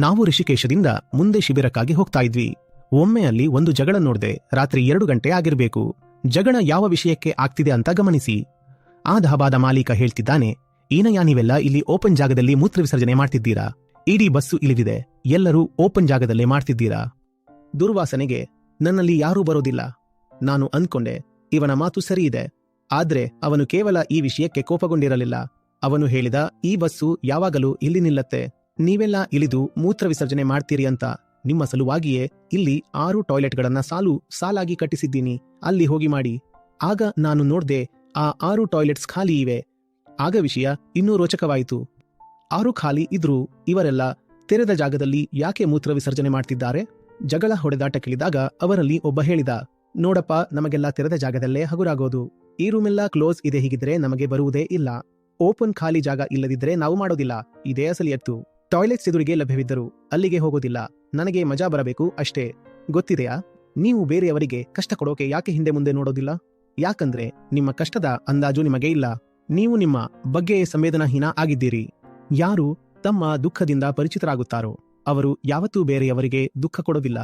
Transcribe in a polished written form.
ನಾವು ಋಷಿಕೇಶದಿಂದ ಮುಂದೆ ಶಿಬಿರಕ್ಕಾಗಿ ಹೋಗ್ತಾ ಇದ್ವಿ. ಒಮ್ಮೆ ಅಲ್ಲಿ ಒಂದು ಜಗಳ ನೋಡ್ದೆ. ರಾತ್ರಿ 2 ಗಂಟೆ ಆಗಿರ್ಬೇಕು. ಜಗಳ ಯಾವ ವಿಷಯಕ್ಕೆ ಆಗ್ತಿದೆ ಅಂತ ಗಮನಿಸಿ. ಆ ಧಾಬಾದ ಮಾಲೀಕ ಹೇಳ್ತಿದ್ದಾನೆ, ಏನಯ್ಯ ನೀವೆಲ್ಲ ಇಲ್ಲಿ ಓಪನ್ ಜಾಗದಲ್ಲಿ ಮೂತ್ರ ವಿಸರ್ಜನೆ ಮಾಡ್ತಿದ್ದೀರಾ? ಇಡೀ ಬಸ್ಸು ಇಳಿದಿದೆ, ಎಲ್ಲರೂ ಓಪನ್ ಜಾಗದಲ್ಲೇ ಮಾಡ್ತಿದ್ದೀರಾ? ದುರ್ವಾಸನೆಗೆ ನನ್ನಲ್ಲಿ ಯಾರೂ ಬರೋದಿಲ್ಲ. ನಾನು ಅಂದ್ಕೊಂಡೆ, ಇವನ ಮಾತು ಸರಿ ಇದೆ. ಆದ್ರೆ ಅವನು ಕೇವಲ ಈ ವಿಷಯಕ್ಕೆ ಕೋಪಗೊಂಡಿರಲಿಲ್ಲ. ಅವನು ಹೇಳಿದ, ಈ ಬಸ್ಸು ಯಾವಾಗಲೂ ಇಲ್ಲಿ ನಿಲ್ಲತ್ತೆ. ನೀವೆಲ್ಲ ಇಳಿದು ಮೂತ್ರ ವಿಸರ್ಜನೆ ಮಾಡ್ತೀರಿ ಅಂತ ನಿಮ್ಮ ಸಲುವಾಗಿಯೇ ಇಲ್ಲಿ 6 ಟಾಯ್ಲೆಟ್ಗಳನ್ನ ಸಾಲಾಗಿ ಕಟ್ಟಿಸಿದ್ದೀನಿ. ಅಲ್ಲಿ ಹೋಗಿ ಮಾಡಿ. ಆಗ ನಾನು ನೋಡ್ದೆ, ಆ 6 ಟಾಯ್ಲೆಟ್ಸ್ ಖಾಲಿ ಇವೆ. ಆಗ ವಿಷಯ ಇನ್ನೂ ರೋಚಕವಾಯಿತು. 6 ಖಾಲಿ ಇದ್ರೂ ಇವರೆಲ್ಲ ತೆರೆದ ಜಾಗದಲ್ಲಿ ಯಾಕೆ ಮೂತ್ರ ವಿಸರ್ಜನೆ ಮಾಡ್ತಿದ್ದಾರೆ? ಜಗಳ ಹೊಡೆದಾಟಕ್ಕಿಳಿದಾಗ ಅವರಲ್ಲಿ ಒಬ್ಬ ಹೇಳಿದ, ನೋಡಪ್ಪ, ನಮಗೆಲ್ಲ ತೆರೆದ ಜಾಗದಲ್ಲೇ ಹಗುರಾಗೋದು. ಈ ರೂಮೆಲ್ಲ ಕ್ಲೋಸ್ ಇದೆ, ಹೀಗಿದ್ರೆ ನಮಗೆ ಬರುವುದೇ ಇಲ್ಲ. ಓಪನ್ ಖಾಲಿ ಜಾಗ ಇಲ್ಲದಿದ್ರೆ ನಾವು ಮಾಡೋದಿಲ್ಲ. ಇದೇ ಅಸಲಿಯತ್ತು. ಟಾಯ್ಲೆಟ್ಸ್ ಎದುರಿಗೆ ಲಭ್ಯವಿದ್ದರು ಅಲ್ಲಿಗೆ ಹೋಗೋದಿಲ್ಲ. ನನಗೆ ಮಜಾ ಬರಬೇಕು ಅಷ್ಟೇ. ಗೊತ್ತಿದೆಯಾ, ನೀವು ಬೇರೆಯವರಿಗೆ ಕಷ್ಟ ಕೊಡೋಕೆ ಯಾಕೆ ಹಿಂದೆ ಮುಂದೆ ನೋಡೋದಿಲ್ಲ? ಯಾಕಂದ್ರೆ ನಿಮ್ಮ ಕಷ್ಟದ ಅಂದಾಜು ನಿಮಗೆ ಇಲ್ಲ. ನೀವು ನಿಮ್ಮ ಬಗ್ಗೆ ಸಂವೇದನಾಹೀನ ಆಗಿದ್ದೀರಿ. ಯಾರು ತಮ್ಮ ದುಃಖದಿಂದ ಪರಿಚಿತರಾಗುತ್ತಾರೋ ಅವರು ಯಾವತ್ತೂ ಬೇರೆಯವರಿಗೆ ದುಃಖ ಕೊಡೋದಿಲ್ಲ.